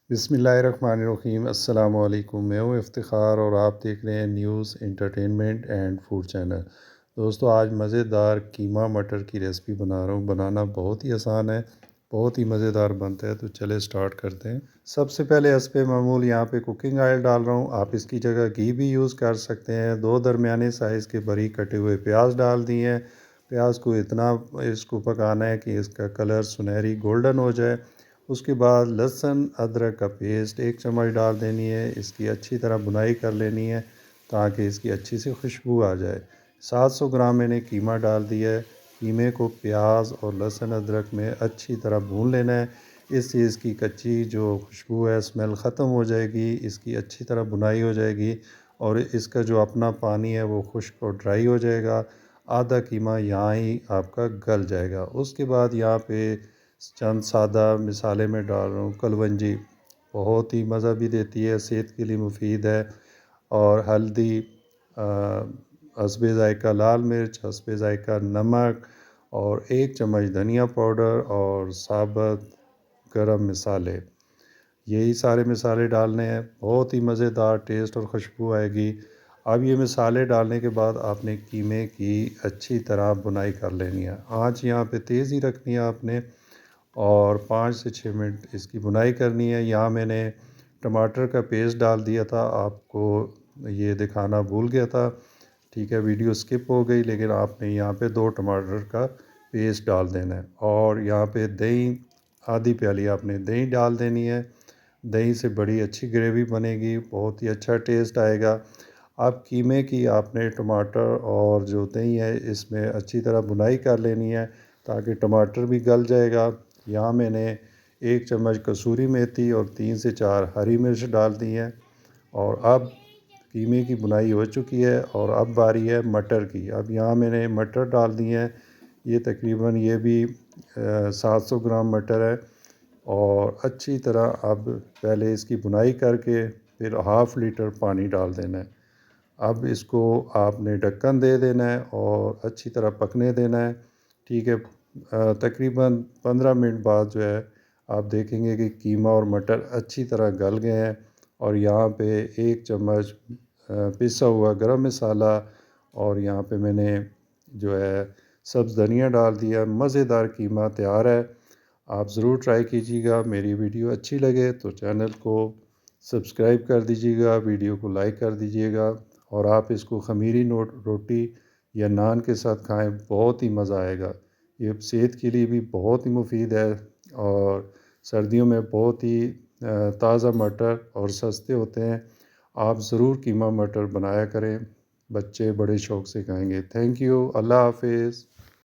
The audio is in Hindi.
बिस्मिल्लाहिर्रहमानिर्रहीम। अस्सलामु अलैकुम। मैं हूँ इफ्तिखार और आप देख रहे हैं news entertainment and food channel. दोस्तों, आज मज़ेदार कीमा मटर की रेसिपी बना रहा हूँ। बनाना बहुत ही आसान है, बहुत ही मज़ेदार बनता है। तो चले स्टार्ट करते हैं। सबसे पहले हस्बे मामूल यहाँ पे कुकिंग ऑयल डाल रहा हूँ। आप इसकी जगह घी भी यूज़ कर सकते हैं। दो दरमियाने साइज़ के बारीक कटे हुए प्याज डाल दिए हैं। प्याज को इतना इसको पकाना है कि इसका कलर सुनहरी गोल्डन हो जाए। उसके बाद लहसुन अदरक का पेस्ट 1 चम्मच डाल देनी है। इसकी अच्छी तरह भुनाई कर लेनी है ताकि इसकी अच्छी सी खुशबू आ जाए। 700 ग्राम मैंने कीमा डाल दिया है। कीमे को प्याज और लहसुन अदरक में अच्छी तरह भून लेना है। इससे इसकी कच्ची जो खुशबू है, स्मेल ख़त्म हो जाएगी, इसकी अच्छी तरह भुनाई हो जाएगी और इसका जो अपना पानी है वो खुश्क और ड्राई हो जाएगा। आधा कीमा यहाँ ही आपका गल जाएगा। उसके बाद यहाँ पे चंद सादा मिसाले में डाल रहा हूँ। कलवंजी बहुत ही मज़ा भी देती है, सेहत के लिए मुफीद है। और हल्दी, हस्बे ज़ायक़ा लाल मिर्च, हस्बे ज़ायक़ा नमक और 1 चम्मच धनिया पाउडर और साबुत गरम मसाले। यही सारे मसाले डालने हैं। बहुत ही मज़ेदार टेस्ट और खुशबू आएगी। अब ये मसाले डालने के बाद आपने कीमे की अच्छी तरह भुनाई कर लेनी है। आँच यहाँ पे तेज़ ही रखनी है आपने और 5 से 6 मिनट इसकी भुनाई करनी है। यहाँ मैंने टमाटर का पेस्ट डाल दिया था, आपको ये दिखाना भूल गया था। ठीक है, वीडियो स्किप हो गई, लेकिन आपने यहाँ पे 2 टमाटर का पेस्ट डाल देना है। और यहाँ पे दही, आधी प्याली आपने दही डाल देनी है। दही से बड़ी अच्छी ग्रेवी बनेगी, बहुत ही अच्छा टेस्ट आएगा। अब कीमे की आपने टमाटर और जो दही है इसमें अच्छी तरह भुनाई कर लेनी है ताकि टमाटर भी गल जाएगा। यहाँ मैंने 1 चम्मच कसूरी मेथी और 3 से 4 हरी मिर्च डाल दी हैं। और अब कीमे की भुनाई हो चुकी है और अब बारी है मटर की। अब यहाँ मैंने मटर डाल दिए हैं। ये तकरीबन ये भी 700 ग्राम मटर है। और अच्छी तरह अब पहले इसकी भुनाई करके फिर हाफ़ लीटर पानी डाल देना है। अब इसको आपने ढक्कन दे देना है और अच्छी तरह पकने देना है। ठीक है, तकरीबन 15 मिनट बाद जो है आप देखेंगे कि कीमा और मटर अच्छी तरह गल गए हैं। और यहाँ पे 1 चम्मच पिसा हुआ गरम मसाला और यहाँ पे मैंने जो है सब्ज़ धनिया डाल दिया। मज़ेदार कीमा तैयार है। आप ज़रूर ट्राई कीजिएगा। मेरी वीडियो अच्छी लगे तो चैनल को सब्सक्राइब कर दीजिएगा, वीडियो को लाइक कर दीजिएगा। और आप इसको ख़मीरी नोट रोटी या नान के साथ खाएं, बहुत ही मज़ा आएगा। ये सेहत के लिए भी बहुत ही मुफीद है और सर्दियों में बहुत ही ताज़ा मटर और सस्ते होते हैं। आप ज़रूर कीमा मटर बनाया करें, बच्चे बड़े शौक़ से खाएंगे। Thank you. अल्लाह हाफ़िज़।